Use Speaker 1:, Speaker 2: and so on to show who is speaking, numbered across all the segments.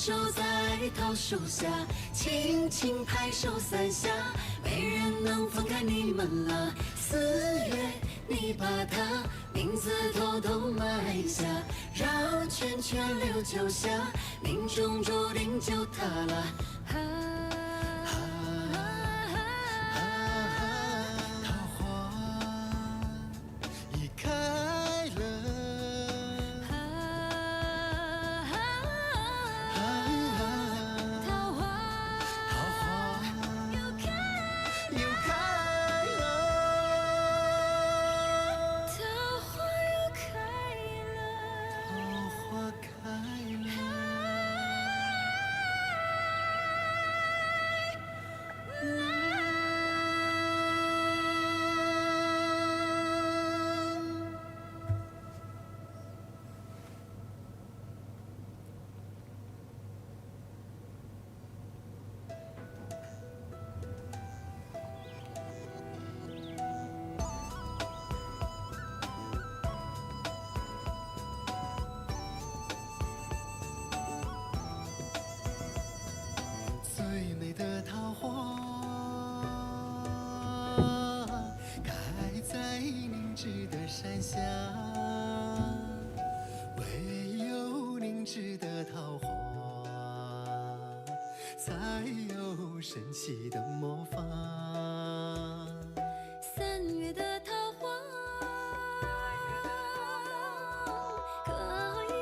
Speaker 1: 守在桃树下，轻轻拍手三下，没人能分开你们了。4月，你把它名字偷偷埋下，绕圈圈溜九下，命中注定就它了。
Speaker 2: 桃花已开了，
Speaker 1: 桃花又开了，桃花又开了，
Speaker 2: 桃花开了。最美的桃花开在凝滞的山下，唯有凝滞的桃花才有神奇的魔法。
Speaker 1: 3月的桃花可以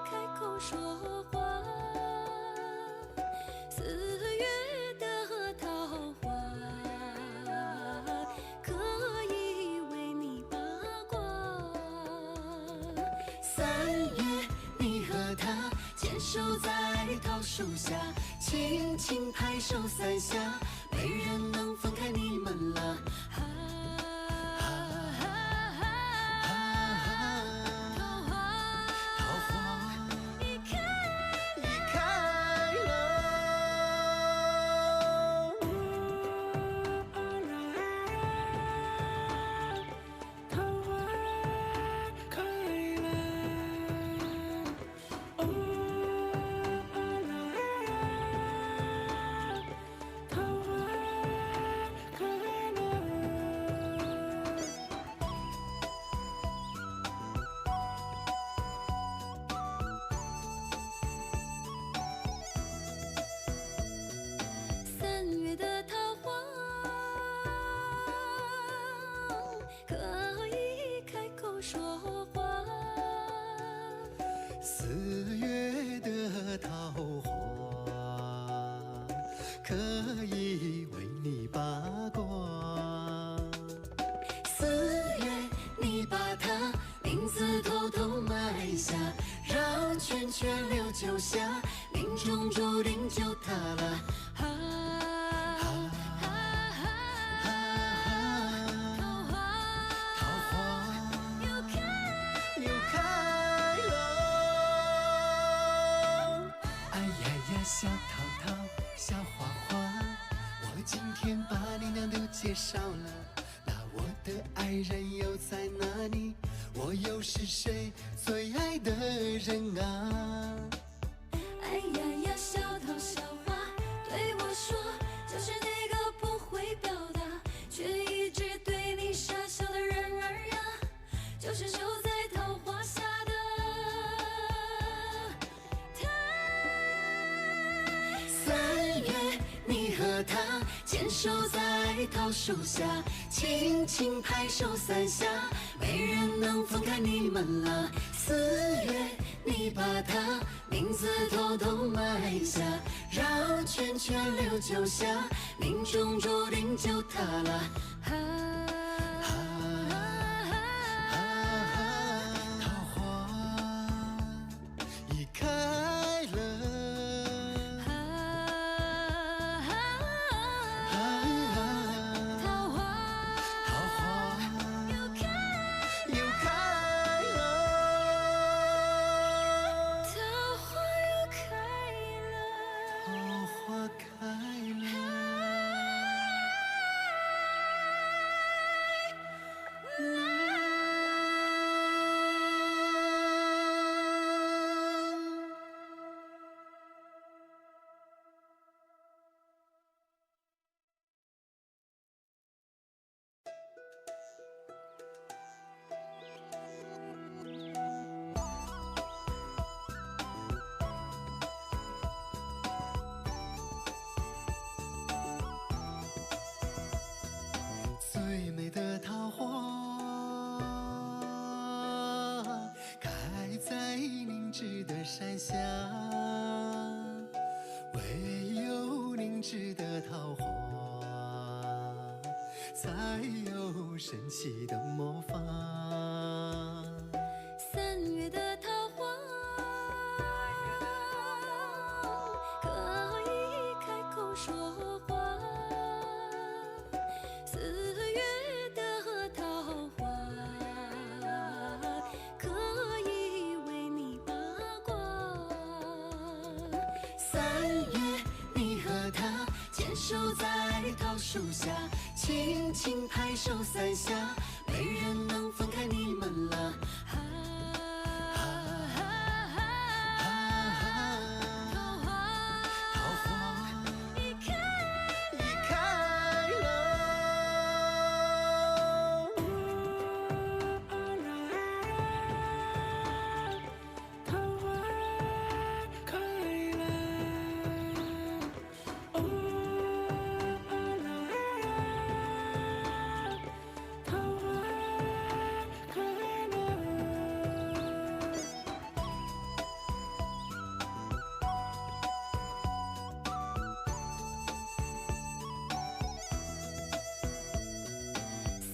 Speaker 1: 开口说话，4月的桃花可以为你八卦。3月，你和他牵手在桃树下，轻轻拍手3下，没人能分开你们了。
Speaker 2: 桃花已开了。
Speaker 3: 桃花开了，哦啦，桃花开了。
Speaker 1: 3月的桃花可以开口说话
Speaker 2: 4月的桃花可以为你八卦。
Speaker 1: 4月，你把它名字偷偷埋下，绕圈圈溜九下，命中注定就它了。
Speaker 2: 桃花
Speaker 1: 又开
Speaker 2: 开了，哎呀呀，小桃桃，小花花，我今天把你俩都介绍了，那我的爱人又在哪里？我又是谁最爱的人啊？
Speaker 1: 哎呀呀，小桃小花，对我说，就是那个不会表达，却一直对你傻笑的人儿呀，就是守在桃花下的他。3月，你和他牵手在桃树下，轻轻拍手3下，没人能分开你们了。4月，你把它名字偷偷埋下，绕圈圈溜九下，命中注定就它了。
Speaker 2: 桃花已开了，
Speaker 1: 桃花又开
Speaker 2: 了，
Speaker 1: 桃花又开了。
Speaker 2: 桃花开了。止的山下，唯有凝滞的桃花，才有神奇的魔法。
Speaker 1: 3月的桃花可以开口说话，4月的桃花可以为你八卦。3月你和他牵手在桃树下，轻轻拍手3下，没人能分开你们了。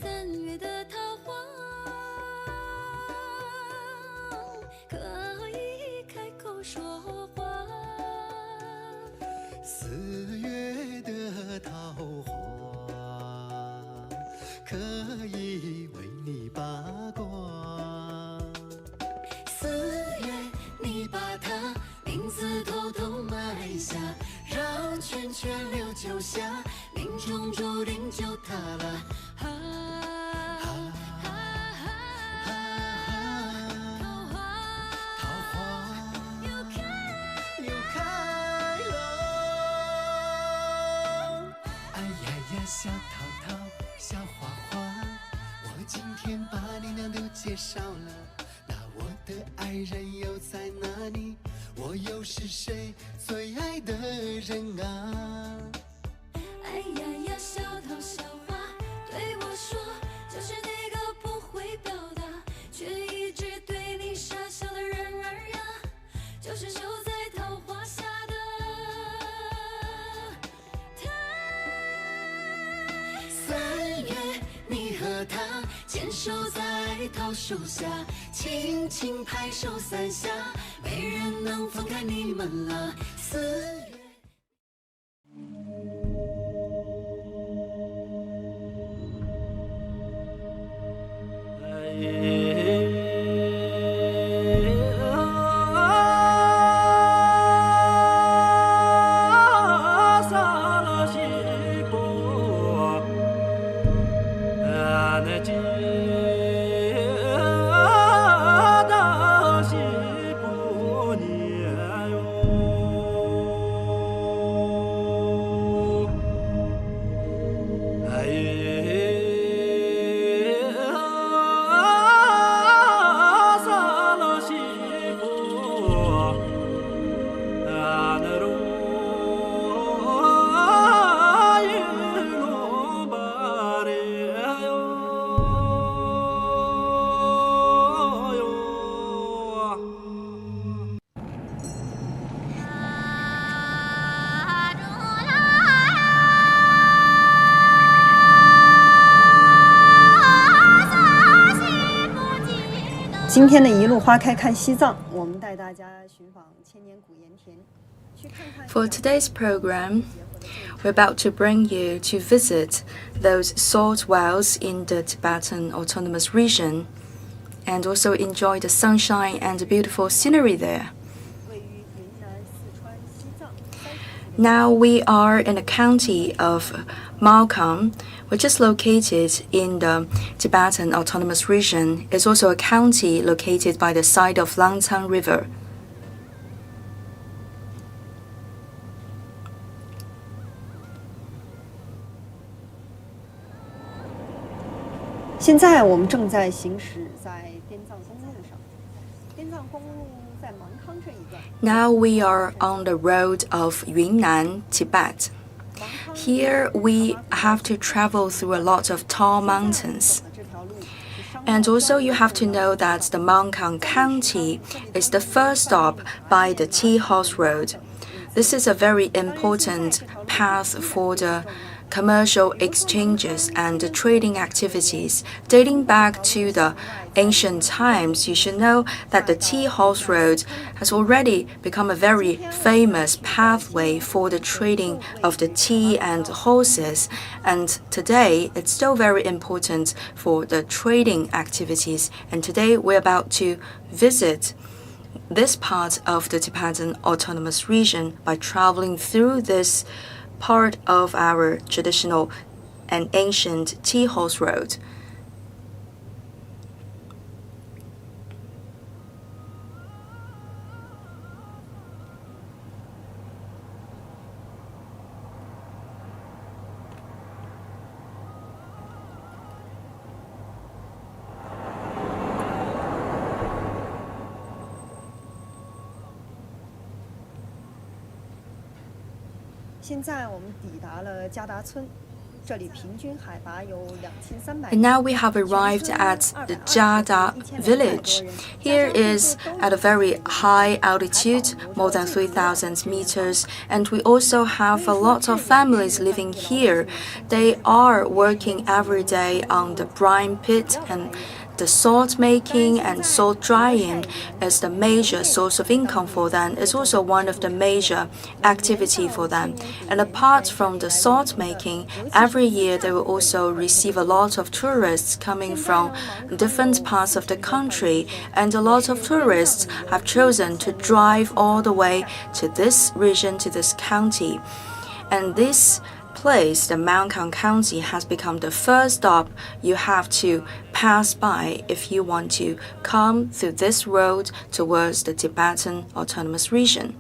Speaker 1: 3月的桃花可以开口说话
Speaker 2: ，4月的桃花可以为你八卦。
Speaker 1: 4月你把他名字偷偷埋下，绕圈圈溜9下，命中注定就他了。
Speaker 2: 小桃桃，小花花，我今天把你俩都介绍了，那我的爱人又在哪里？我又是谁最爱的人啊？
Speaker 1: 哎呀呀，小桃小花，对我说，就是那个不会表达，却一直对你傻笑的人儿呀，就是守在桃花下的他。3月你和他牵手在桃树下，轻轻拍手3下，没人能分开你们了。4月
Speaker 4: 今天的一路花开看西藏，我们带大家寻访千年古盐田，去看看。
Speaker 5: For today's program, we're about to bring you to visit those salt wells in the Tibetan Autonomous Region and also enjoy the sunshine and the beautiful scenery there. Now we are in the county of Mangkam, which is located in the Tibetan Autonomous Region. It's also a county located by the side of Langtang River.
Speaker 4: 现在我们正在行驶在滇藏公路上，滇藏公路在芒康这一段。
Speaker 5: Now we are on the road of Yunnan, Tibet. Here we have to travel through a lot of tall mountains. And also you have to know that the Mangkam County is the first stop by the Tea House Road. This is a very important path for the commercial exchanges and the trading activities. Dating back to the ancient times, you should know that the Tea House Road has already become a very famous pathway for the trading of the tea and horses. And today, it's still very important for the trading activities. And today, we're about to visit this part of the Tibetan Autonomous Region by traveling through this part of our traditional and ancient Tea House Road. And now we have arrived at the Jada village. Here is at a very high altitude, more than 3,000 meters, and we also have a lot of families living here. They are working every day on the brine pit, and the salt making and salt drying is the major source of income for them. It's also one of the major activity for them. And apart from the salt making, every year they will also receive a lot of tourists coming from different parts of the country. And a lot of tourists have chosen to drive all the way to this region, to this county. And this place, the Mangkam County, has become the first stop you have to pass by if you want to come through this road towards the Tibetan Autonomous Region.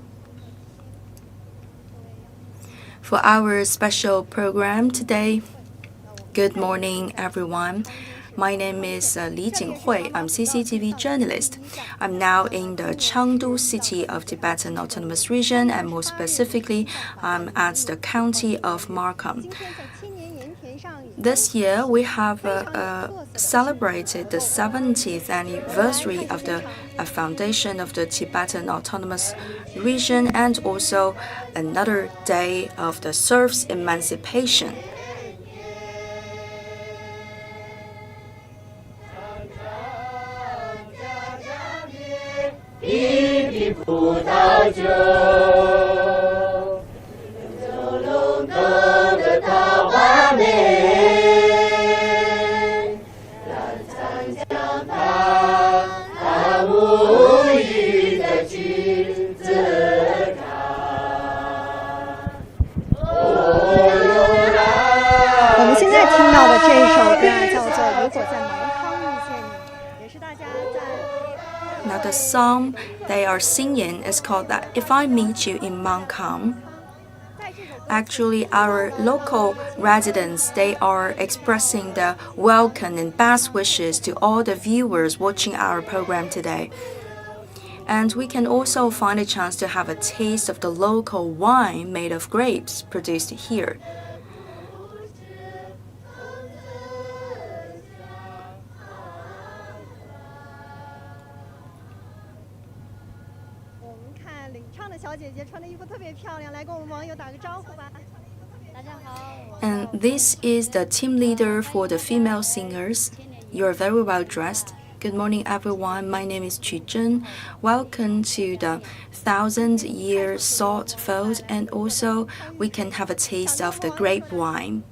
Speaker 5: For our special program today, good morning everyone. My name is Li Jinghui. I'm CCTV journalist. I'm now in the Chengdu city of Tibetan Autonomous Region, and more specifically, I'm at the county of Mangkam. This year, we have celebrated the 70th anniversary of the foundation of the Tibetan Autonomous Region, and also another day of the Serfs Emancipation. Now the song they are singing is called that If I Meet You in Mangkam. Actually, our local residents, they are expressing the welcome and best wishes to all the viewers watching our program today. And we can also find a chance to have a taste of the local wine made of grapes produced here. And this is the team leader for the female singers. You're very well dressed. Good morning, everyone. My name is Qu Zhen. Welcome to the 1,000-year salt field, and also we can have a taste of the grape wine.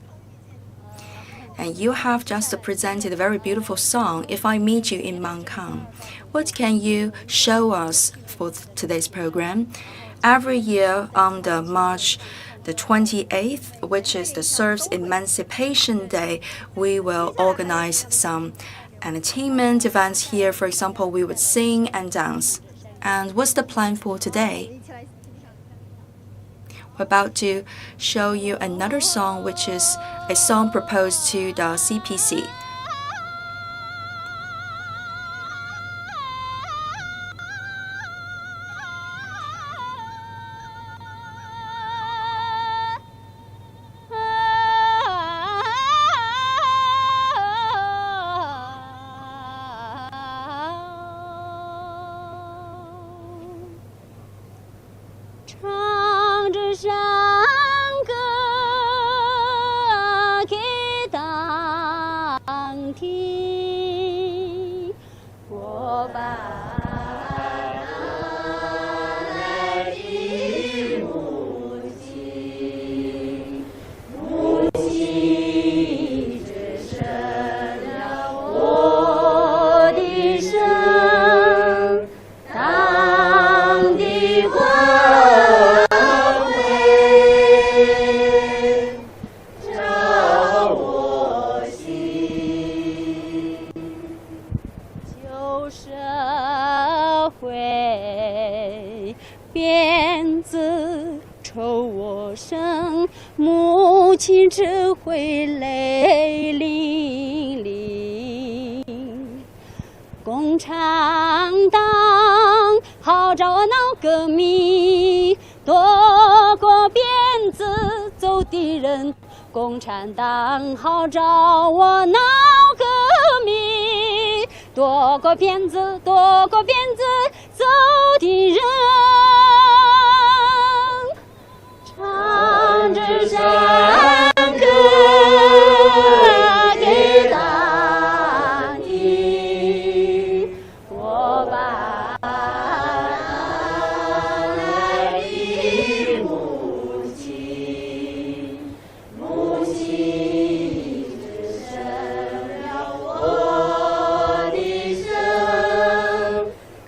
Speaker 5: And you have just presented a very beautiful song, If I Meet You in Mangkam. What can you show us for today's program? Every year on the March the 28th, which is the Serfs Emancipation Day, we will organize some entertainment events here. For example, we would sing and dance. And what's the plan for today? We're about to show you another song, which is a song proposed to the CPC.
Speaker 6: 旧社会，鞭子抽我身，母亲只会泪淋漓。共产党号召我闹革命，夺过鞭子走敌人。共产党号召我闹革命，夺过鞭子，夺过鞭子走敌人。唱支山歌给大地，我把来的母亲，母亲只剩了我的生，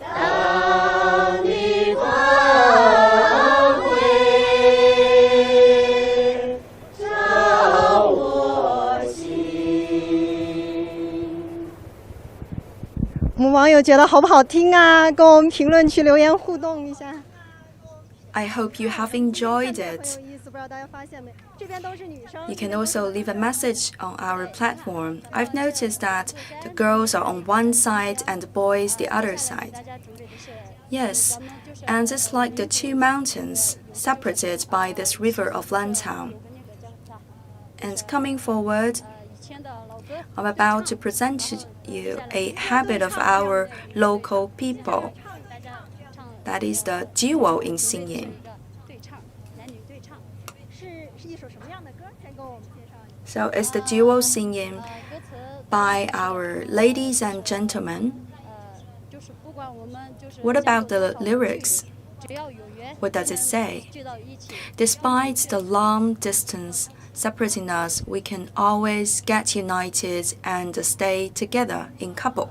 Speaker 6: 当你光辉照我心。
Speaker 4: 我们网友觉得好不好听啊？跟我们评论区留言互动一下。
Speaker 5: I hope you have enjoyed
Speaker 4: 很有
Speaker 5: it.
Speaker 4: 意思，不知道大家发现没？这边都是女生。
Speaker 5: You can also leave a message on our platform. I've noticed that the girls are on one side and the boys the other side. Yes, and it's like the two mountains separated by this river of Lantau. And coming forward, I'm about to present to you a habit of our local people. That is the duo in singing.
Speaker 4: 是一首什么样的歌？先给我们介绍一下。
Speaker 5: So it's the duo singing by our ladies and gentlemen. What about the lyrics? What does it say? Despite the long distance separating us, we can always get united and stay together in couple.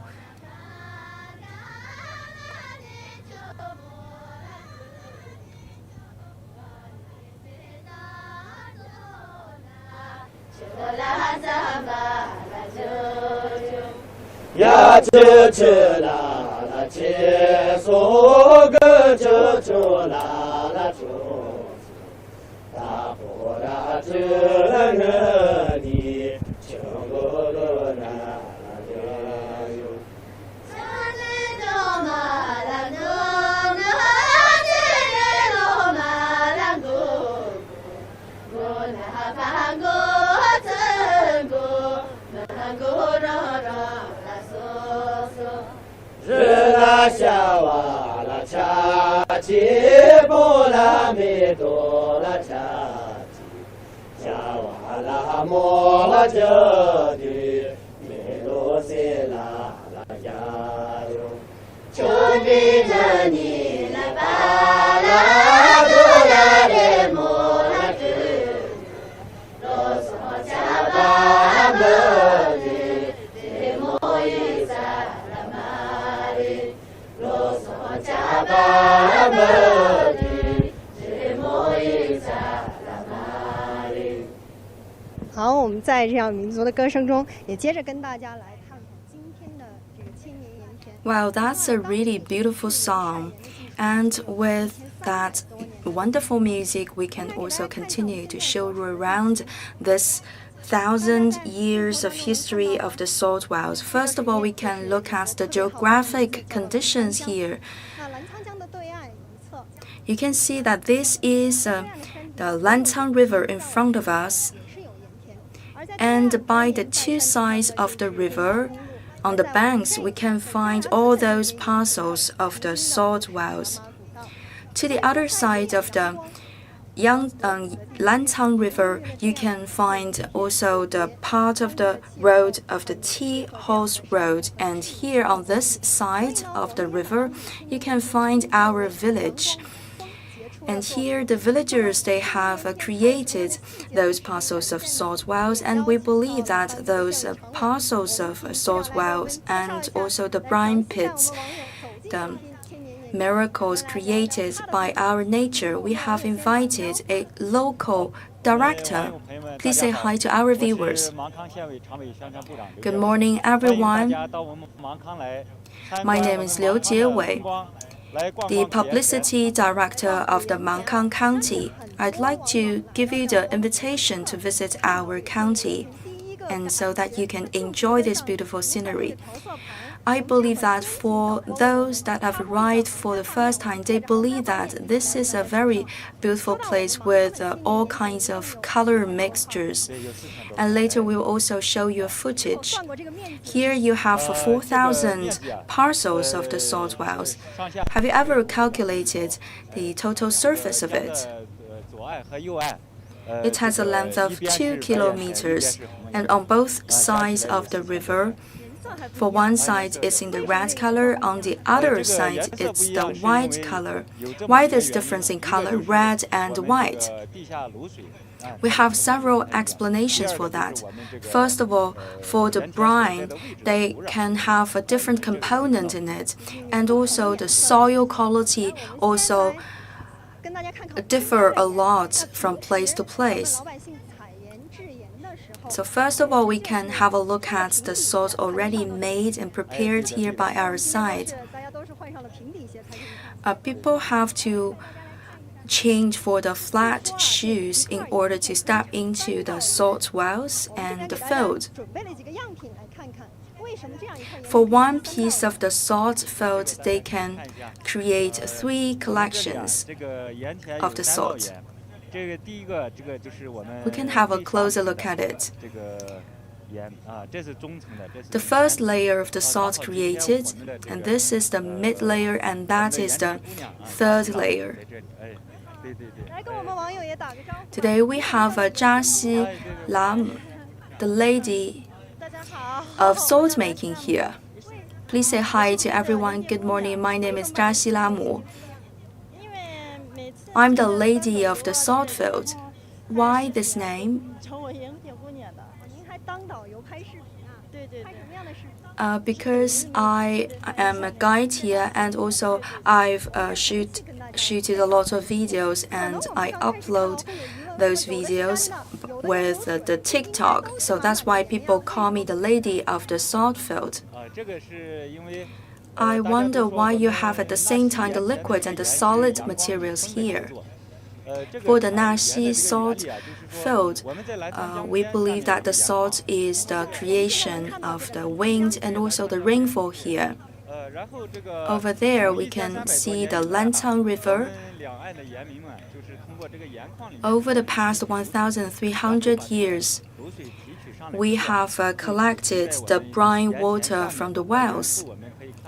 Speaker 7: 呀，这这啦啦，切嗦个这这啦啦这，大伙啦这个你，这个啦啦这哟。 日啦夏哇啦恰吉波啦米多啦恰吉，夏哇啦莫啦这的米多西啦啦呀哟，求你着你来巴啦多啦的莫啦的，罗嗦恰巴么的的莫伊萨。
Speaker 4: 好，我们在这样民族的歌声中，也接着跟大家来探讨今天的这个千年盐田。
Speaker 5: Well, that's a really beautiful song. And with that wonderful music, we can also continue to show you around this 1,000 years of history of the salt wells. First of all, we can look at the geographic conditions here.
Speaker 4: 那澜沧江的对岸一侧，
Speaker 5: You can see that this is the Lantau River in front of us.
Speaker 4: 也是有盐田，而在
Speaker 5: And by the two sides of the river, on the banks, we can find all those parcels of the salt wells. To the other side of the Lantau River, you can find also the part of the road of the Tea Horse Road. And here on this side of the river, you can find our village. And here the villagers, they have created those parcels of salt wells, and we believe that those parcels of salt wells and also the brine pits, the miracles created by our nature, we have invited a local director. Please say hi to our viewers. Good morning, everyone. My name is Liu Jiewei, the Publicity Director of the Mangkam County. I'd like to give you the invitation to visit our county, and so that you can enjoy this beautiful scenery. I believe that for those that have arrived for the first time, they believe that this is a very beautiful place with all kinds of color mixtures. And later we will also show you a footage. Here you have 4,000 parcels of the salt wells. Have you ever calculated the total surface of it? It has a length of 2 kilometers, and on both sides of the river, for one side it's in the red color, on the other side it's the white color. Why this difference in color, red and white? We have several explanations for that. First of all, for the brine, they can have a different component in it, and also the soil quality also differ a lot from place to place. So first of all, we can have a look at the salt already made and prepared here by our side. People have to change for the flat shoes in order to step into the salt wells and the field. For one piece of the salt field, they can create 3 collections of the salt. We can have a closer look at it. The first layer of the salt created, and this is the mid layer, and that is the third layer. Today we have Zha Xi Lam, the lady of salt making here. Please say hi to everyone. Good morning. My name is Zha Xi Lam. I'm the lady of the salt field. Why this name? Because I am a guide here, and also I've shooted a lot of videos, and I upload those videos with the TikTok. So that's why people call me the lady of the salt field. I wonder why you have at the same time the liquid and the solid materials here. For the Naxi salt field, we believe that the salt is the creation of the wind and also the rainfall here. Over there, we can see the Lantang River. Over the past 1,300 years, we have collected the brine water from the wells,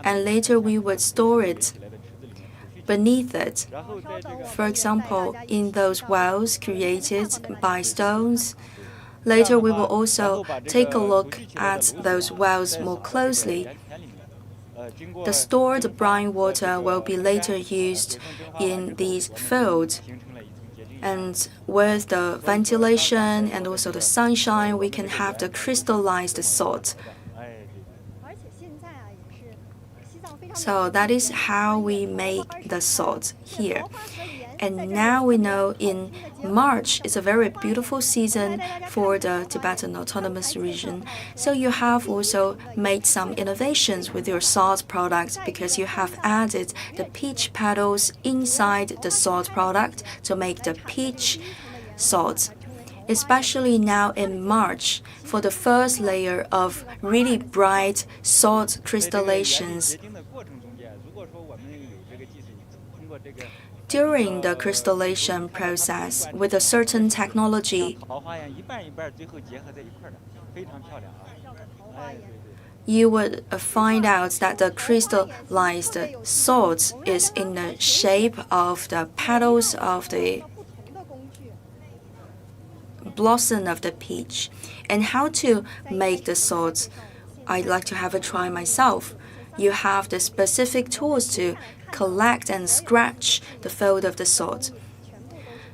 Speaker 5: and later we would store it beneath it. For example, in those wells created by stones. Later we will also take a look at those wells more closely. The stored brine water will be later used in these fields. And with the ventilation and also the sunshine, we can have the crystallized salt. So that is how we make the salt here. And now we know in March is a very beautiful season for the Tibetan Autonomous Region. So you have also made some innovations with your salt product, because you have added the peach petals inside the salt product to make the peach salt. Especially now in March, for the first layer of really bright salt crystallizations. During the crystallization process, with a certain technology, you would find out that the crystallized salt is in the shape of the petals of the blossom of the peach. And how to make the salt, I'd like to have a try myself. You have the specific tools to collect and scratch the fold of the salt.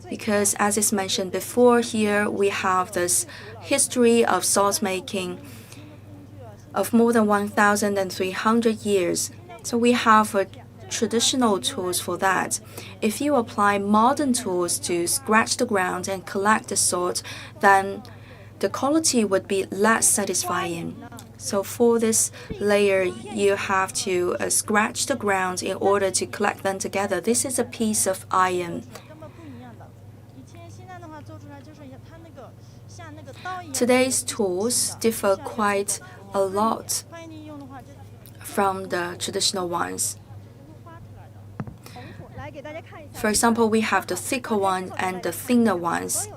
Speaker 5: Because as is mentioned before, here we have this history of salt making of more than 1,300 years. So we have traditional tools for that. If you apply modern tools to scratch the ground and collect the salt, then the quality would be less satisfying. So for this layer, you have to scratch the ground in order to collect them together. This is a piece of iron. Today's tools differ quite a lot from the traditional ones. For example, we have the thicker one and the thinner ones.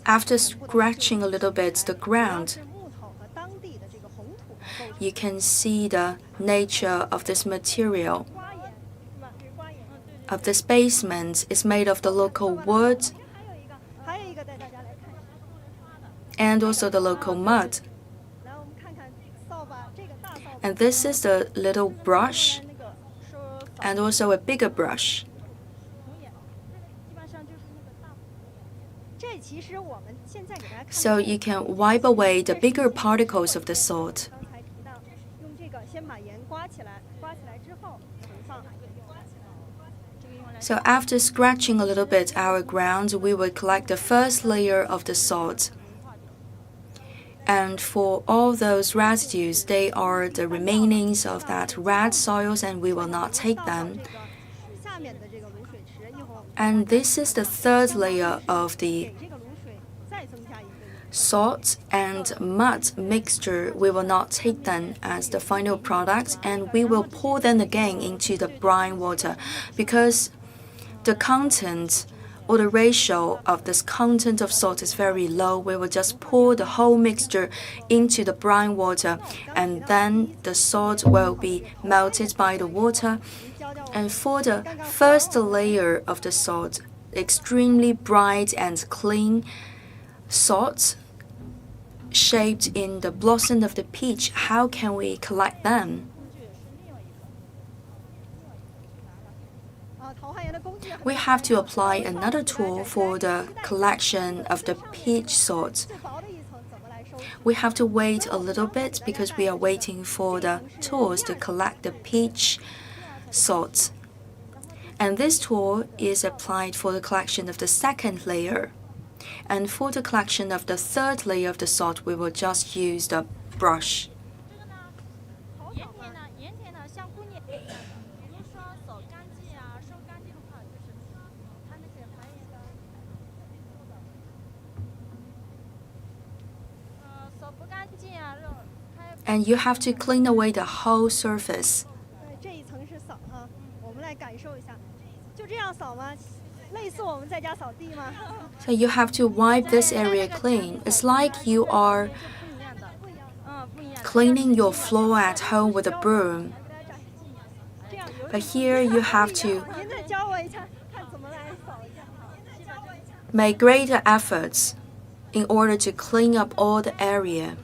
Speaker 5: After scratching a little bit the ground, you can see the nature of this material. Of this basement is made of the local wood and also the local mud. And this is the little brush and also a bigger brush. So you can wipe away the bigger particles of the salt. So after scratching a little bit our ground, we will collect the first layer of the salt. And for all those residues, they are the remainings of that red soils, and we will not take them. And this is the third layer of the salt and mud mixture. We will not take them as the final product, and we will pour them again into the brine water because the content or the ratio of this content of salt is very low. We will just pour the whole mixture into the brine water, and then the salt will be melted by the water. And for the first layer of the salt, extremely bright and clean salt shaped in the blossom of the peach, how can we collect them? We have to apply another tool for the collection of the peach salt. We have to wait a little bit because we are waiting for the tools to collect the peach salt. And this tool is applied for the collection of the second layer. And for the collection of the third layer of the salt, we will just use the brush. And you have to clean away the whole surface. So you have to wipe this area clean. It's like you are cleaning your floor at home with a broom. But here you have to make greater efforts in order to clean up all the area.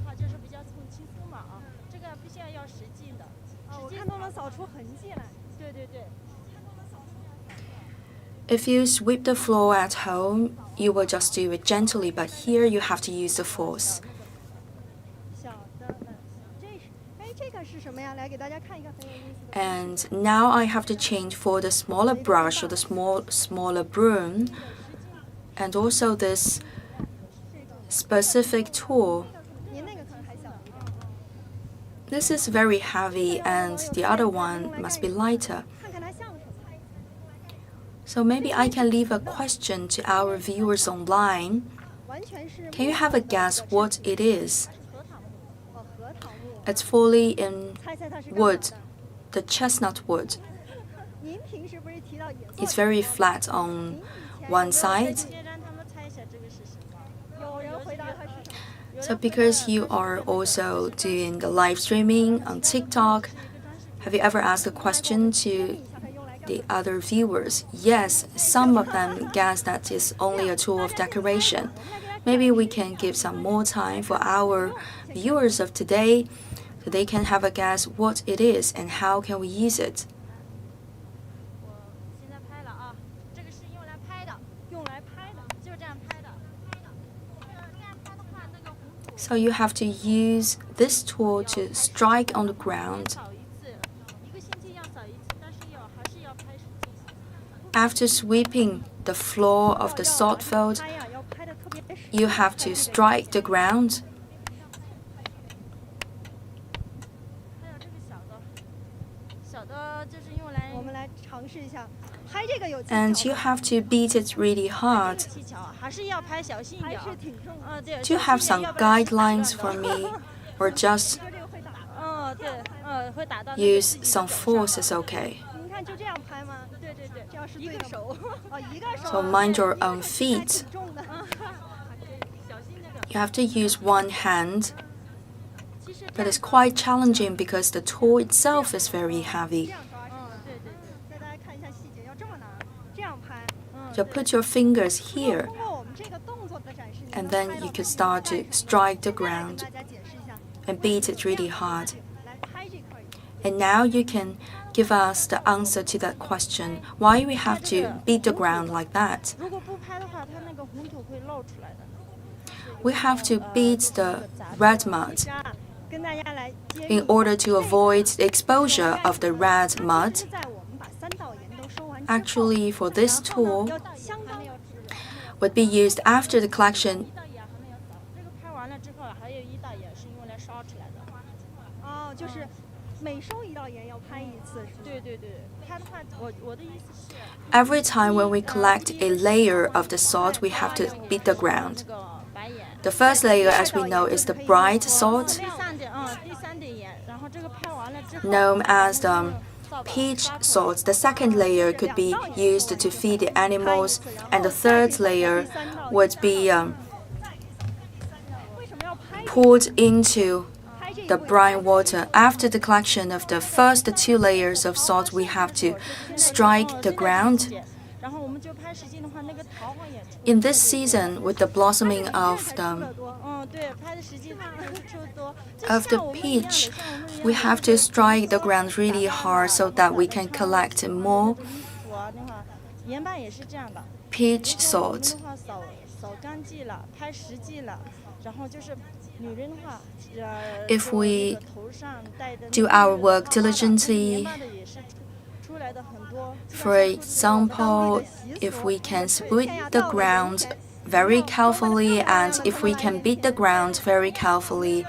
Speaker 5: If you sweep the floor at home, you will just do it gently, but here you have to use the force. And now I have to change for the smaller brush or the smaller broom, and also this specific tool. This is very heavy and the other one must be lighter. So maybe I can leave a question to our viewers online. Can you have a guess what it is? It's fully in wood, the chestnut wood. It's very flat on one side. So because you are also doing the live streaming on TikTok, have you ever asked a question to the other viewers? Yes, some of them guess that it's only a tool of decoration. Maybe we can give some more time for our viewers of today so they can have a guess what it is and how can we use it. So you have to use this tool to strike on the ground. After sweeping the floor of the salt field, you have to strike the ground.
Speaker 4: 我们来尝试一下，拍这个有技巧
Speaker 5: And you have to beat it really hard.
Speaker 6: 技巧还是要拍小心一点。
Speaker 4: 还是挺重的。
Speaker 6: 对。
Speaker 5: Do you have some guidelines for me, or just
Speaker 4: 这个会打。
Speaker 6: 对，会打到。
Speaker 5: use some force is okay?
Speaker 4: 您看就这样拍吗？对，这样是对的。一个手。哦，一个手。
Speaker 5: So mind your own feet.
Speaker 4: 挺重的。
Speaker 5: You have to use one hand, but it's quite challenging because the tool itself is very heavy.
Speaker 4: 带大家看一下细节，要这么拿，这样拍。
Speaker 5: So put your fingers here,
Speaker 4: 通过我们这个动作的展示，
Speaker 5: and then you can start to strike the ground
Speaker 4: 大家解释一下。
Speaker 5: and beat it really hard.
Speaker 4: 来拍这块。
Speaker 5: And now you can give us the answer to that question, why we have to beat the ground like that.
Speaker 6: 如果不拍的话，它那个红土会露出来的。
Speaker 5: We have to beat the red mud
Speaker 4: 跟大家来接
Speaker 5: in order to avoid the exposure of the red mud.
Speaker 4: 在我们把3道盐都收完之后，
Speaker 5: Actually, for this tool
Speaker 4: 要相当
Speaker 5: would be used after the collection
Speaker 6: 这个拍完了之后，还有一道也是用来烧出来的。
Speaker 4: 哦，就是每收一道盐要拍一次，是吗？
Speaker 6: 对，拍的话，我的意思是。
Speaker 5: every time when we collect a layer of the salt, we have to beat the ground.
Speaker 6: 这个白盐。
Speaker 5: The first layer, as we know, is the brine salt,
Speaker 6: 第三点盐，然后这个拍完了之后。
Speaker 5: known as the peach salt. The second layer could be used to feed the animals, and the third layer would be
Speaker 4: 为什么要拍
Speaker 5: poured into
Speaker 4: 拍这
Speaker 5: the
Speaker 4: 一步？
Speaker 5: brine water. After the collection of the first 2 layers of salt, we have to strike the ground.
Speaker 6: 然后我们就拍实际的话，那个桃花也出。
Speaker 5: In this season, with the blossoming of the
Speaker 6: 对，拍的实际出多。
Speaker 5: peach, we have to strike the ground really hard so that we can collect more
Speaker 6: 盐巴也是这样的。
Speaker 5: peach salt.
Speaker 6: 的话扫干净了，拍实际了，然后就是女人的话，
Speaker 5: If we
Speaker 6: 头上戴的
Speaker 5: do our work diligently,
Speaker 6: 盐巴的也是出来的很多。
Speaker 5: for example, if we can sweep the ground very carefully and if we can beat the ground very carefully,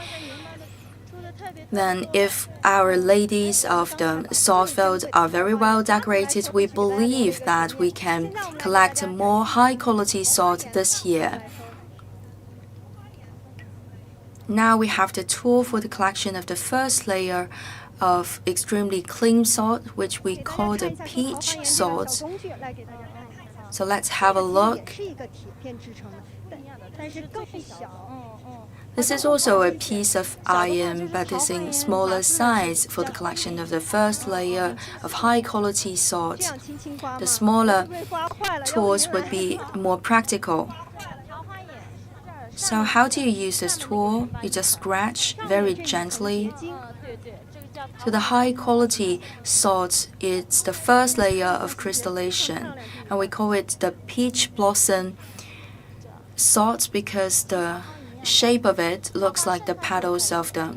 Speaker 5: then if our ladies of the salt field are very well decorated, we believe that we can collect more high quality salt this year. Now we have the tool for the collection of the first layer of extremely clean salt, which we call the peach salt.
Speaker 4: 工具来给大家看一下。
Speaker 5: So let's have a
Speaker 4: 也
Speaker 5: look.
Speaker 4: 是一个铁片制成的，但是更小。
Speaker 5: This is also a piece of iron, but it's in smaller size for the collection of the first layer of high quality
Speaker 4: 这
Speaker 5: salt.
Speaker 4: 样轻轻刮嘛。
Speaker 5: The smaller
Speaker 4: 会刮坏了。
Speaker 5: tools would be more practical. So how do you use this tool? You just scratch very gently.
Speaker 6: 对，这个叫
Speaker 5: So the high quality salt is the first layer of crystallization, and we call it the peach blossom salt because the shape of it looks like the petals of the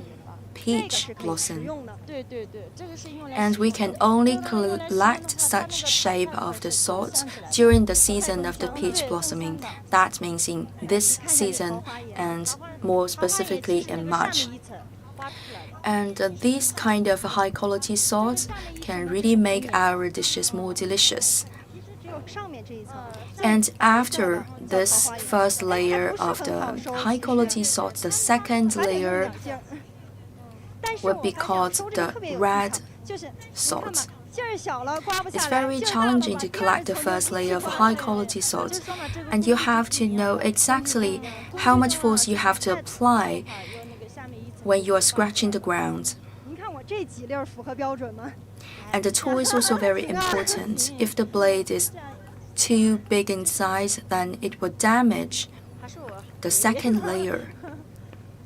Speaker 4: 这个
Speaker 5: peach
Speaker 4: 是可以食
Speaker 5: blossom.
Speaker 4: 用的。
Speaker 6: 对，这个是用来。
Speaker 5: And we can only collect such shape of the salt during the season of the peach blossoming. That means in this season and more specifically in March.
Speaker 6: 一层挖出来的。
Speaker 5: And this kind of high quality salt can really make our dishes more delicious.
Speaker 4: 只有上面这一层。
Speaker 5: And after this first layer of the high quality salt, the second layer
Speaker 4: 但是
Speaker 5: would
Speaker 4: 我
Speaker 5: be
Speaker 4: 发现
Speaker 5: called
Speaker 4: 收这个
Speaker 5: the
Speaker 4: 特别有技巧
Speaker 5: red
Speaker 4: 就是你看
Speaker 5: salt.
Speaker 4: 嘛劲儿小了刮不下
Speaker 5: It's
Speaker 4: 来
Speaker 5: very
Speaker 4: 劲儿大了
Speaker 5: challenging
Speaker 4: 嘛
Speaker 5: to
Speaker 4: 第二
Speaker 5: collect the
Speaker 4: 层
Speaker 5: first
Speaker 4: 就
Speaker 5: layer of
Speaker 4: 继续
Speaker 5: high
Speaker 4: 刮
Speaker 5: quality salt, and you have to know exactly how much force you have to apply
Speaker 6: 有那个下面一层。
Speaker 5: when you are scratching the ground.
Speaker 4: 您看我这几粒儿符合标准吗？
Speaker 5: And the tool is also very important. If the blade is too big in size, then it will damage
Speaker 6: 还是我。
Speaker 5: the second layer.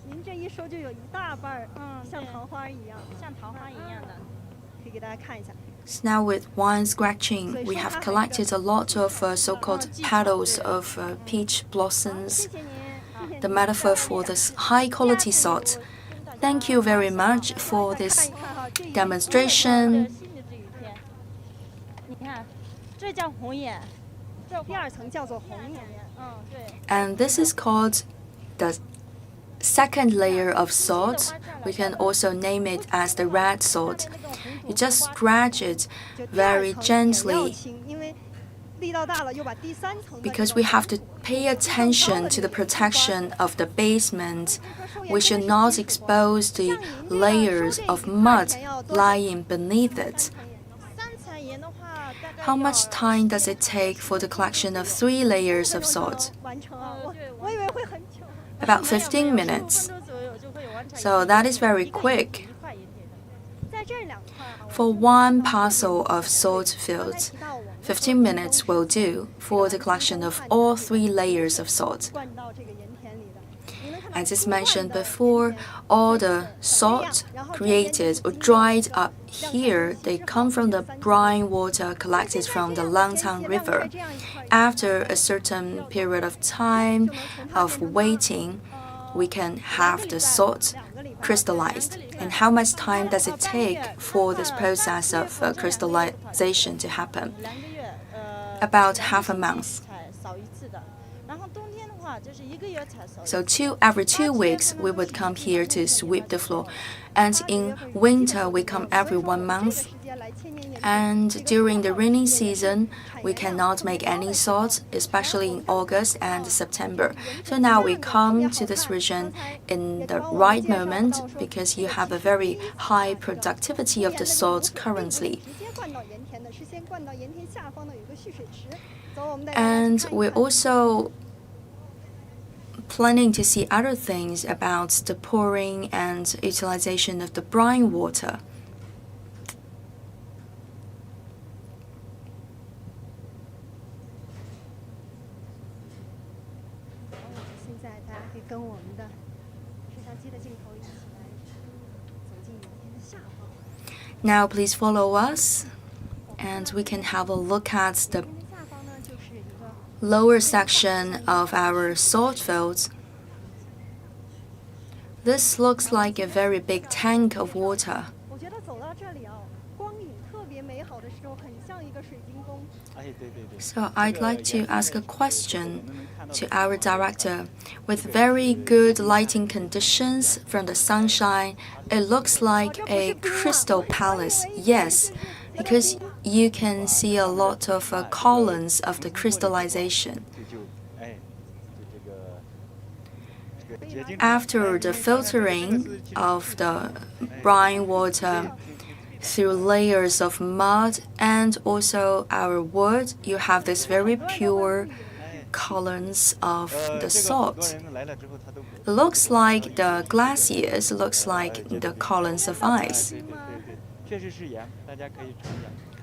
Speaker 4: 您这一收就有一大半儿，像
Speaker 6: 对
Speaker 4: 桃花一样，
Speaker 6: 像桃花一样的。
Speaker 4: 可以给大家看一下。
Speaker 5: So now with one scratching, we have collected a lot of so-called petals of peach blossoms.
Speaker 4: 谢谢您，谢谢您
Speaker 5: The metaphor for this high quality salt. Thank you very much for
Speaker 4: 看
Speaker 5: this
Speaker 4: 一看哈，这一
Speaker 5: demonstration.
Speaker 6: 新的这一片，你看，这叫红眼。
Speaker 4: 这第二层叫做红眼。
Speaker 6: 对。
Speaker 5: And this is called the second layer of salt. We can also name it as the red salt. You just scratch it very gently because we have to pay attention to the protection of the basement. We should not expose the layers of mud lying beneath it. How much time does it take for the collection of 3 layers of salt? About 15 minutes. So that is very quick. For one parcel of salt fields, 15 minutes will do for the collection of all 3 layers of salt. As is mentioned before, all the salt created or dried up here, they come from the brine water collected from the Langtang River. After a certain period of time of waiting, we can have the salt crystallized. And how much time does it take for this process of crystallization to happen? About half a month. So every 2 weeks, we would come here to sweep the floor. And in winter, we come every 1 month. And during the rainy season, we cannot make any salt, especially in August and September. So now we come to this region in the right moment because you have a very high productivity of the salt currently. And we're also planning to see other things about the pouring and utilization of the brine water. Now please follow us and we can have a look at the lower section of our salt fields. This looks like a very big tank of water. So I'd like to ask a question to our director. With very good lighting conditions from the sunshine, it looks like a crystal palace. Yes, because you can see a lot of columns of the crystallization. After the filtering of the brine water through layers of mud and also our wood, you have this very pure columns of the salt. It looks like the glaciers, looks like the columns of ice.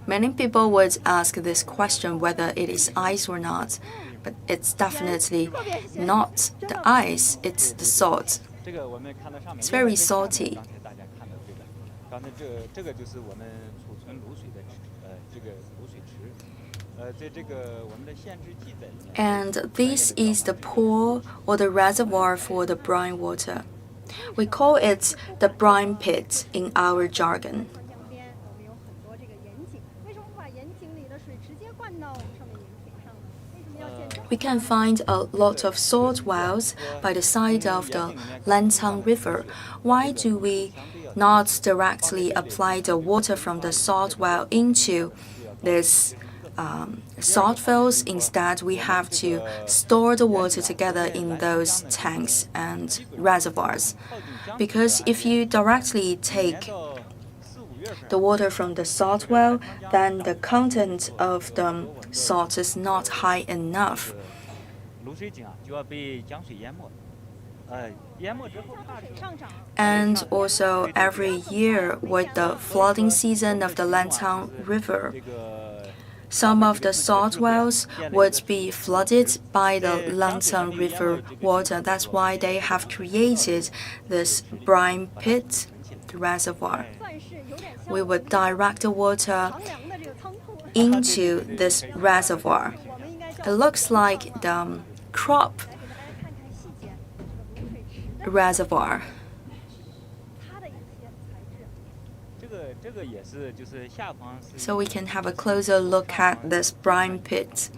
Speaker 5: Many people would ask this question whether it is ice or not, but it's definitely not the ice, it's the salt. It's very salty. And this is the pool or the reservoir for the brine water. We call it the brine pit in our jargon. We can find a lot of salt wells by the side of the Langtang River. Why do we not directly apply the water from the salt well into this salt fields? Instead, we have to store the water together in those tanks and reservoirs. Because if you directly take the water from the salt well, then the content of the salt is not high enough. And also every year with the flooding season of the Langtang River, some of the salt wells would be flooded by the Langtang River water. That's why they have created this brine pit, the reservoir. We would direct the water into this reservoir. It looks like the crop reservoir. So we can have a closer look at this brine pit.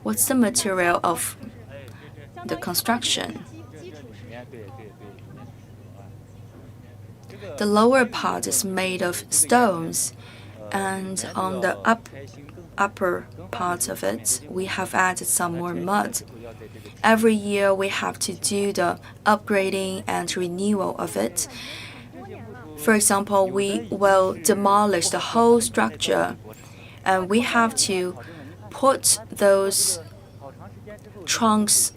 Speaker 5: What's the material of the construction? the lower part is made of stones, and on the upper part of it, we have added some more mud. Every year, we have to do the upgrading and renewal of it. For example, we will demolish the whole structure, and we have to put those trunks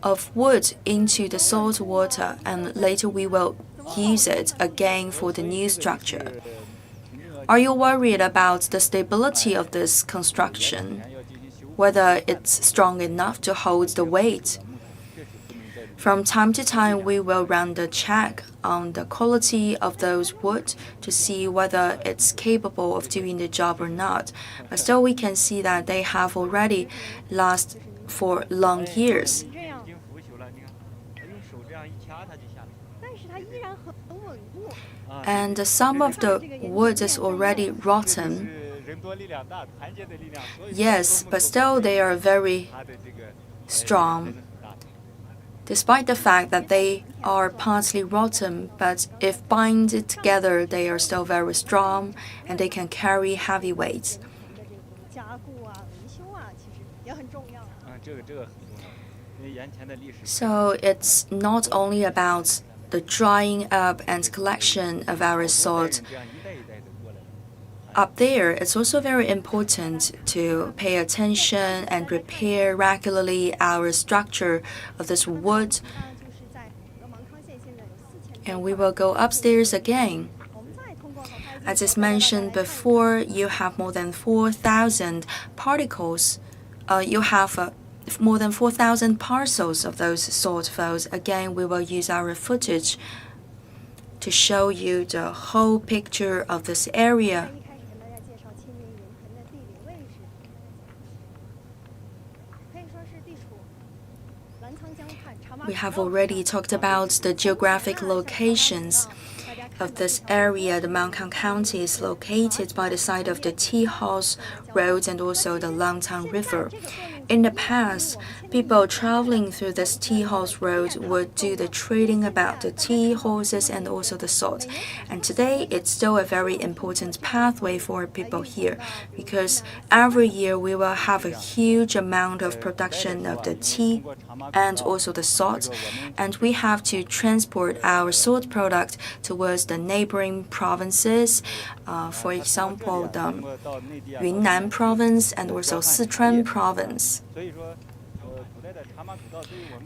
Speaker 5: of wood into the salt water, and later we will use it again for the new structure. Are you worried about the stability of this construction? Whether it's strong enough to hold the weight? From time to time, we will run the check on the quality of those wood to see whether it's capable of doing the job or not. But still, we can see that they have already lasted for long years. And some of the wood is already rotten. Yes, but still they are very strong. Despite the fact that they are partly rotten, but if binded together, they are still very strong and they can carry heavy weights. So it's not only about the drying up and collection of our salt. Up there, it's also very important to pay attention and repair regularly our structure of this wood. And we will go upstairs again. As is mentioned before, you have more than 4,000 particles. You have more than 4,000 parcels of those salt flows. Again, we will use our footage to show you the whole picture of this area. We have already talked about the geographic locations of this area. The Mangkam County is located by the side of the Tea House Road and also the Langtang River. In the past, people traveling through this tea house road would do the trading about the tea, horses, and also the salt. And today, it's still a very important pathway for people here because every year we will have a huge amount of production of the tea and also the salt. And we have to transport our salt product towards the neighboring provinces, for example, the Yunnan province and also Sichuan province.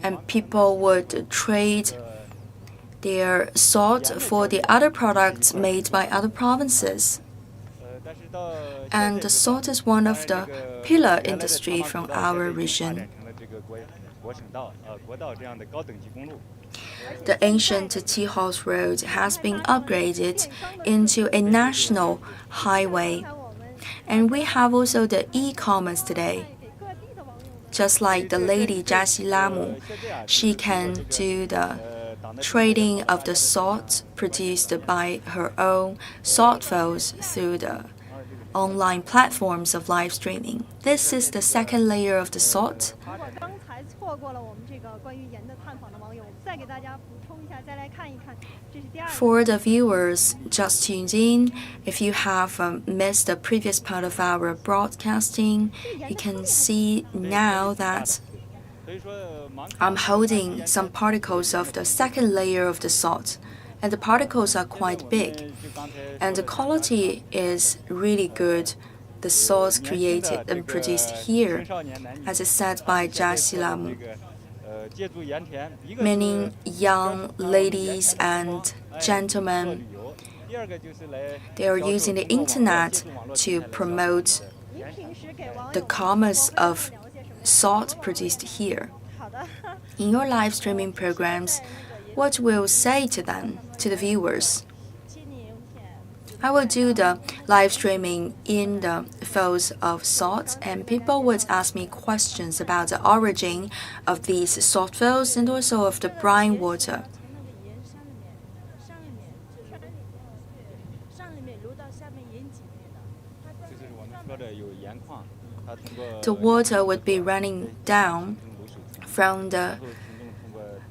Speaker 5: And people would trade their salt for the other products made by other provinces. And the salt is one of the pillar industry from our region. The ancient Tea House Road has been upgraded into a national highway. And we have also the e-commerce today. Just like the lady Jasi Lamu, she can do the trading of the salt produced by her own salt flows through the online platforms of live streaming. This is the second layer of the salt. For the viewers just tuned in, if you have missed the previous part of our broadcasting, you can see now that I'm holding some particles of the second layer of the salt, and the particles are quite big, and the quality is really good. The salt created and produced here, as is said by Jasi Lamu. Many young ladies and gentlemen, they are using the internet to promote the commerce of salt produced here. In your live streaming programs, what will you say to them, to the viewers? I will do the live streaming in the fields of salt, and people would ask me questions about the origin of these salt fields and also of the brine water. The water would be running down from the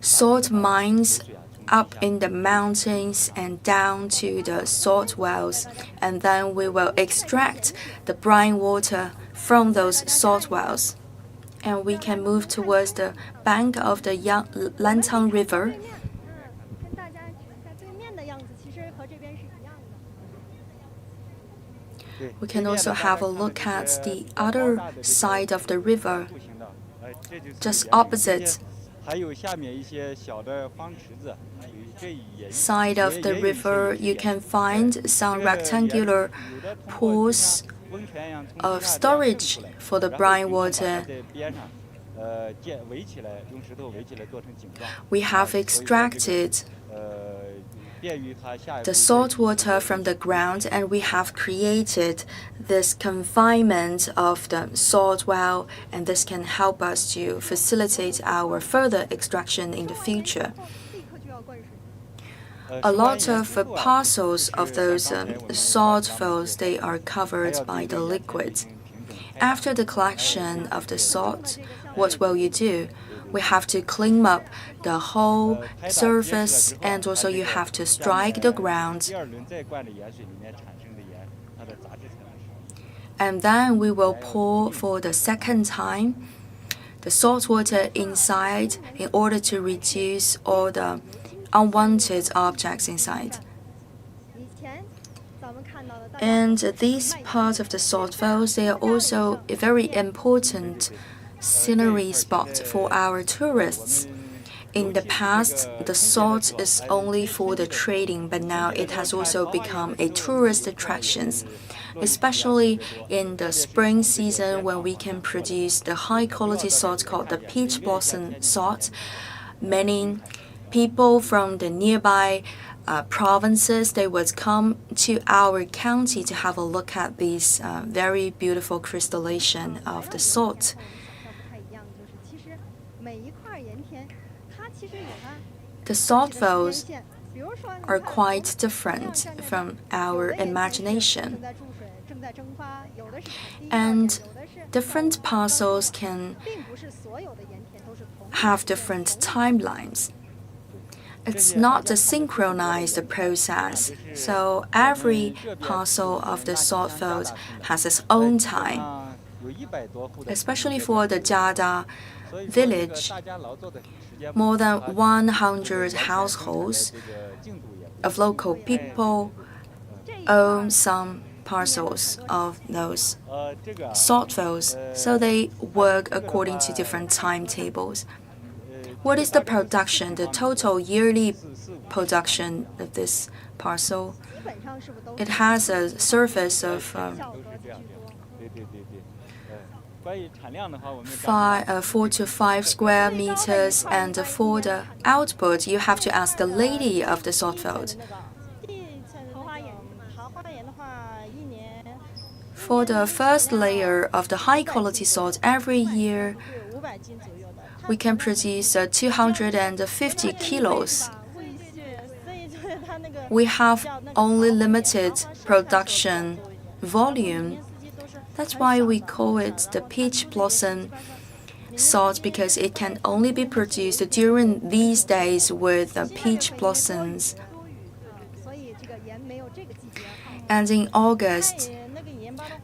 Speaker 5: salt mines up in the mountains and down to the salt wells, and then we will extract the brine water from those salt wells. And we can move towards the bank of the Lantang River. We can also have a look at the other side of the river, just opposite side of the river. You can find some rectangular pools of storage for the brine water. We have extracted the salt water from the ground, and we have created this confinement of the salt well, and this can help us to facilitate our further extraction in the future. A lot of parcels of those salt wells, they are covered by the liquids. After the collection of the salt, what will you do? We have to clean up the whole surface, and also you have to strike the ground. And then we will pour for the second time the salt water inside in order to reduce all the unwanted objects inside. And these parts of the salt wells, they are also a very important scenery spot for our tourists. In the past, the salt is only for the trading, but now it has also become a tourist attraction, especially in the spring season when we can produce the high quality salt called the peach blossom salt. Many people from the nearby provinces, they would come to our county to have a look at this very beautiful crystallization of the salt. The salt wells are quite different from our imagination, and different parcels can have different timelines. It's not a synchronized process, so every parcel of the salt wells has its own time. Especially for the Jada village, more than 100 households of local people own some parcels of those salt wells, so they work according to different timetables. What is the production, the total yearly production of this parcel? It has a surface of 4 to 5 square meters, and for the output, you have to ask the lady of the salt field. For the first layer of the high quality salt, every year we can produce 250 kilos. We have only limited production volume. That's why we call it the peach blossom salt, because it can only be produced during these days with the peach blossoms. And in August,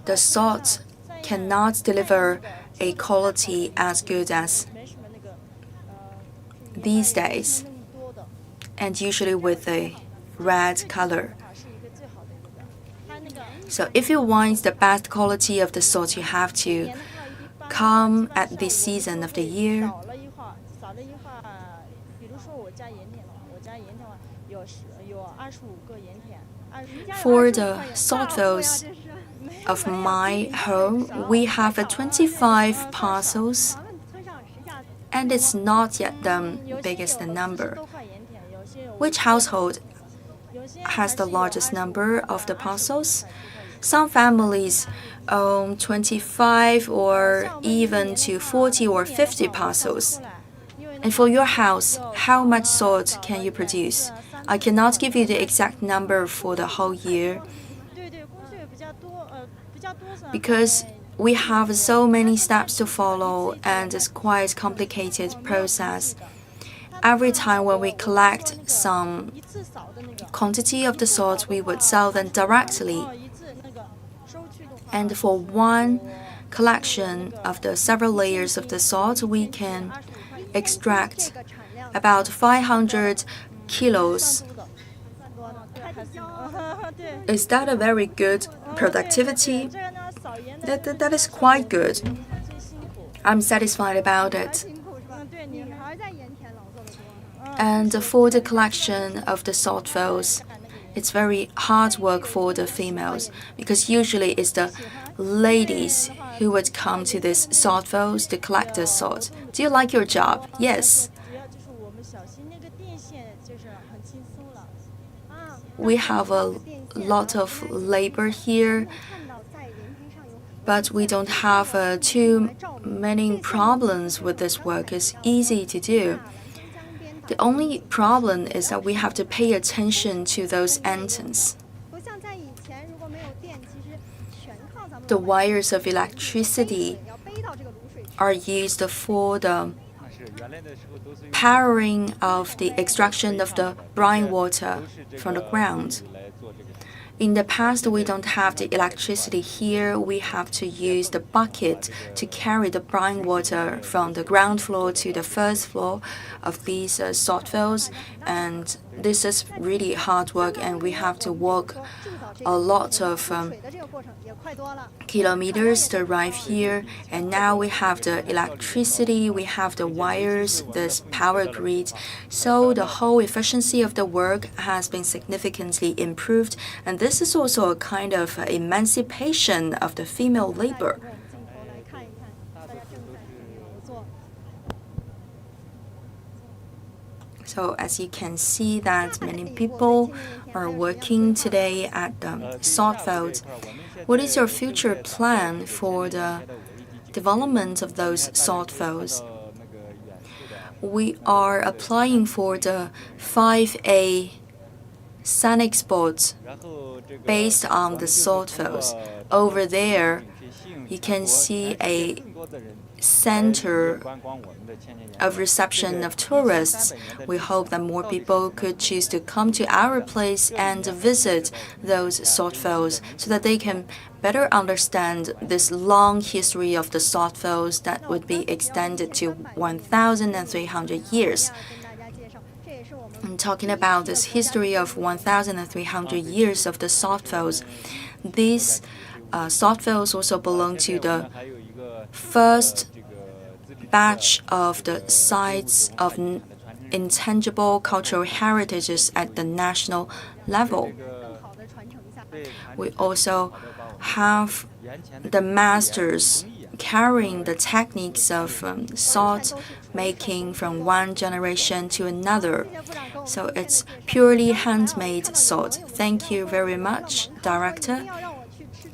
Speaker 5: the salt cannot deliver a quality as good as these days, and usually with a red color. So if you want the best quality of the salt, you have to come at this season of the year. For the salt wells of my home, we have 25 parcels, and it's not yet the biggest number. Which household has the largest number of the parcels? Some families own 25 or even to 40 or 50 parcels. And for your house, how much salt can you produce? I cannot give you the exact number for the whole year, because we have so many steps to follow and it's quite a complicated process. every time when we collect some quantity of the salt, we would sell them directly. And for one collection of the several layers of the salt, we can extract about 500 kilos. Is that a very good productivity? That is quite good. I'm satisfied about it. And for the collection of the salt fields, it's very hard work for the females because usually it's the ladies who would come to these salt fields to collect the salt. Do you like your job? Yes. We have a lot of labor here, but we don't have too many problems with this work. It's easy to do. The only problem is that we have to pay attention to those antennas. The wires of electricity are used for the powering of the extraction of the brine water from the ground. In the past, we don't have the electricity here. We have to use the bucket to carry the brine water from the ground floor to the first floor of these salt fields. And this is really hard work, and we have to walk a lot of kilometers to arrive here. And now we have the electricity, we have the wires, this power grid. So the whole efficiency of the work has been significantly improved. And this is also a kind of emancipation of the female labor. So as you can see that many people are working today at the salt fields. What is your future plan for the development of those salt fields? We are applying for the 5A scenic spots based on the salt fields. Over there, you can see a center of reception of tourists. We hope that more people could choose to come to our place and visit those salt fields so that they can better understand this long history of the salt fields that would be extended to 1,300 years. And talking about this history of 1,300 years of the salt fields, these salt fields also belong to the first batch of the sites of intangible cultural heritages at the national level. We also have the masters carrying the techniques of salt making from one generation to another. So it's purely handmade salt. Thank you very much, Director.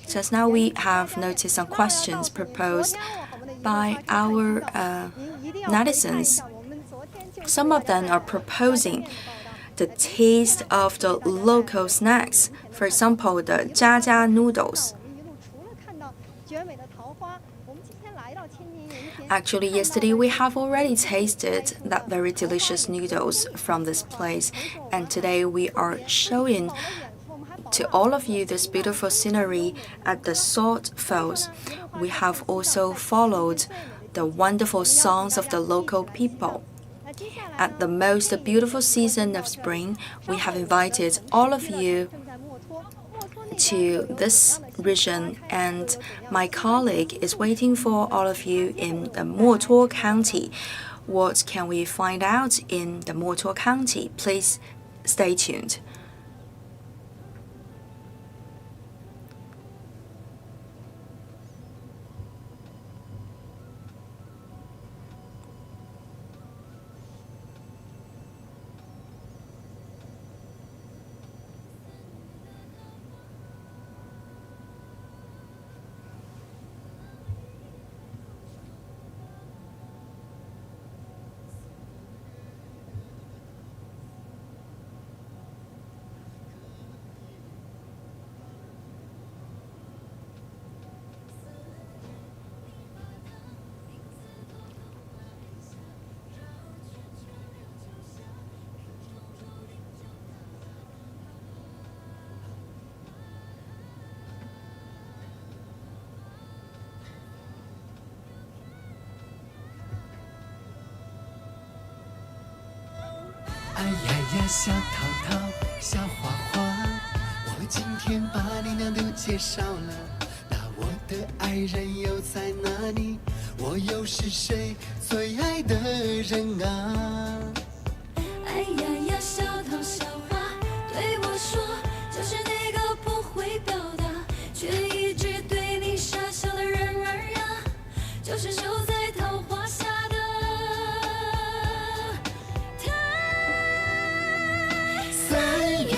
Speaker 5: Just now we have noticed some questions proposed by our netizens. Some of them are proposing the taste of the local snacks. For example, the Jia noodles. Actually, yesterday we have already tasted that very delicious noodles from this place, and today we are showing to all of you this beautiful scenery at the salt fields. We have also followed the wonderful songs of the local people. At the most beautiful season of spring, we have invited all of you to this region, and my colleague is waiting for all of you in the Mangkam County. What can we find out in the Mangkam County? Please stay tuned.
Speaker 2: 哎呀呀，小淘淘，小花花，我今天把你俩都介绍了，那我的爱人又在哪里？我又是谁最爱的人啊？
Speaker 1: 哎呀呀，小桃小花，对我说，就是那个不会表达，却一直对你傻笑的人儿呀，就是守在桃花下的他。3月，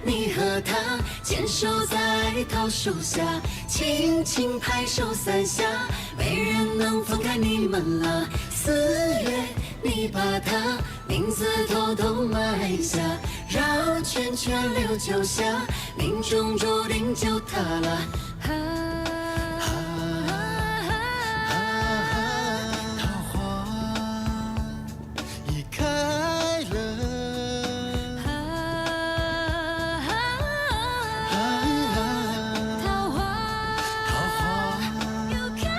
Speaker 1: 你和他牵手在桃树下，轻轻拍手3下，没人能分开你们了。4月，你把他名字偷偷埋下，绕圈圈溜9下，命中注定就他了。
Speaker 2: 桃花已开了，
Speaker 1: 桃花又开了，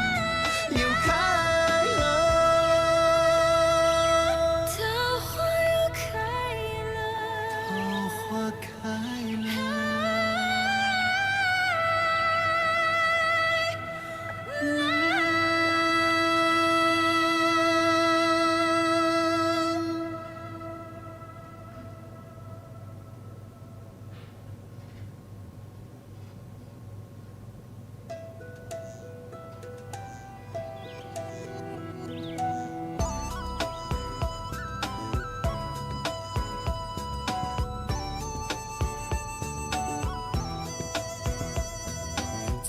Speaker 1: 桃花又开了，
Speaker 2: 桃花开了。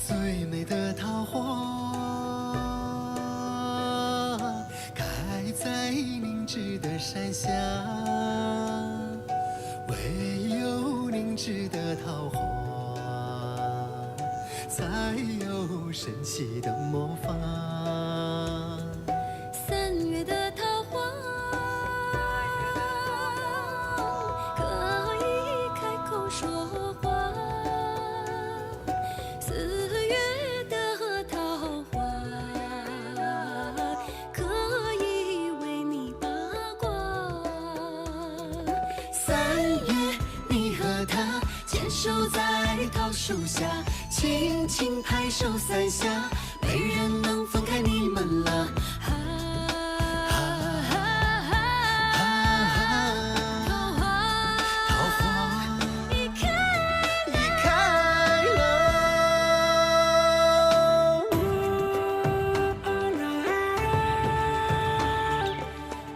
Speaker 2: 最美的桃花开在凝滞的山下，唯有凝滞的桃花才有神奇的魔法。
Speaker 1: 3月的桃花可以开口说话，4月的桃花可以为你八卦。3月，你和他牵手在桃树下，轻轻拍手3下，没人能分开你们了。
Speaker 2: 桃花已开了。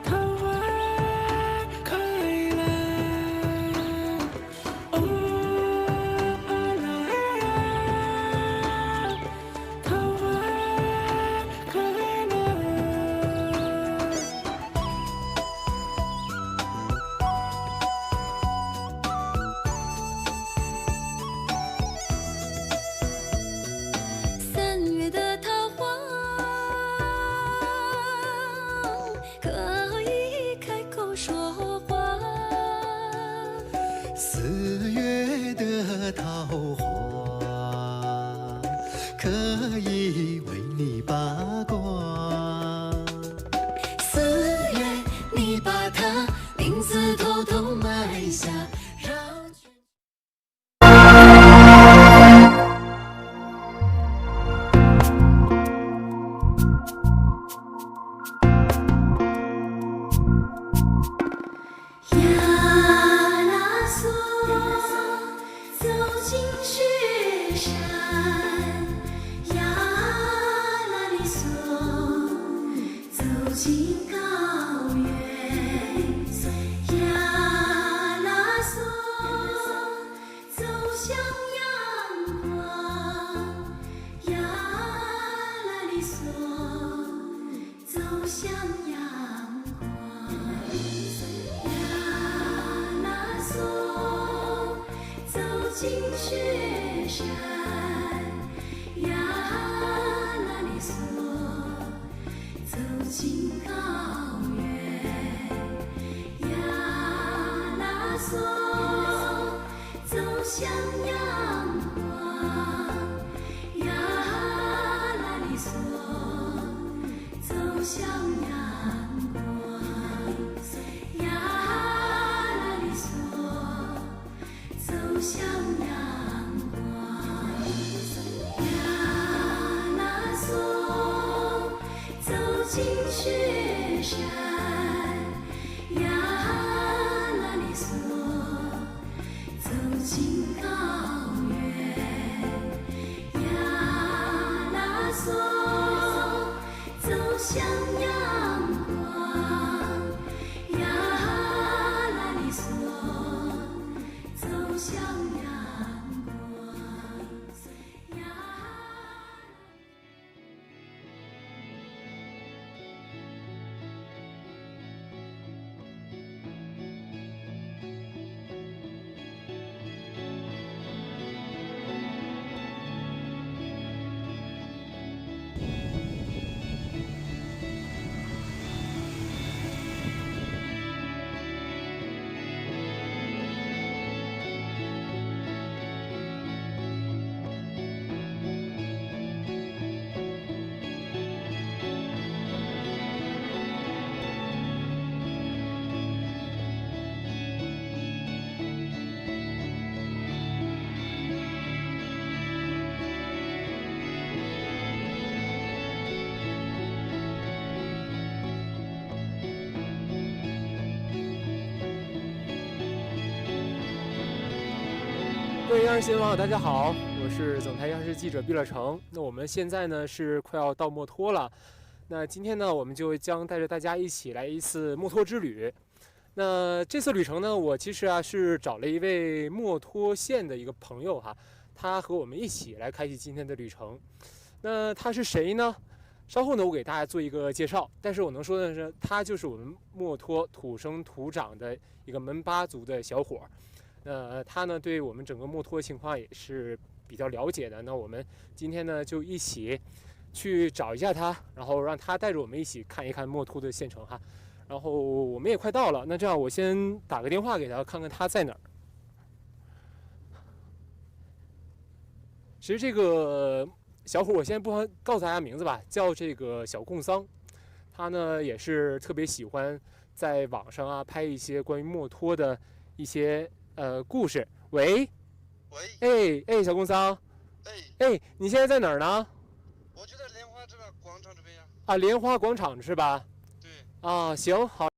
Speaker 3: 桃花开了，桃花开了。
Speaker 1: 3月的桃花可以开口说话
Speaker 2: 4月的桃花可以为你八卦。
Speaker 1: 4月，你把他名字偷偷埋下，绕圈。呀啦嗦，走进雪山，呀啦哩嗦，走进高原，呀啦嗦，走向阳光，呀啦哩嗦，走向阳光。呀啦嗦，走进雪山，呀啦哩嗦，走进高向阳光，呀啦哩嗦，走向阳光，呀。
Speaker 8: 各位央视新闻网友，大家好，我是总台央视记者毕乐成。那我们现在呢是快要到墨脱了，那今天呢我们就将带着大家一起来一次墨脱之旅。那这次旅程呢，我其实是找了一位墨脱县的一个朋友他和我们一起来开启今天的旅程。那他是谁呢？稍后呢我给大家做一个介绍，但是我能说的是，他就是我们墨脱土生土长的一个门巴族的小伙。他呢对我们整个墨脱情况也是比较了解的。那我们今天呢就一起去找一下他，然后让他带着我们一起看一看墨脱的县城然后我们也快到了，那这样我先打个电话给他，看看他在哪儿。其实这个小伙，我先不告诉大家名字吧，叫这个小贡桑。他呢也是特别喜欢在网上拍一些关于墨脱的一些故事。喂，小贡桑，你现在在哪儿呢？
Speaker 9: 我就在莲花这个广场这边呀。
Speaker 8: 莲花广场是吧？
Speaker 9: 对。
Speaker 8: 行好。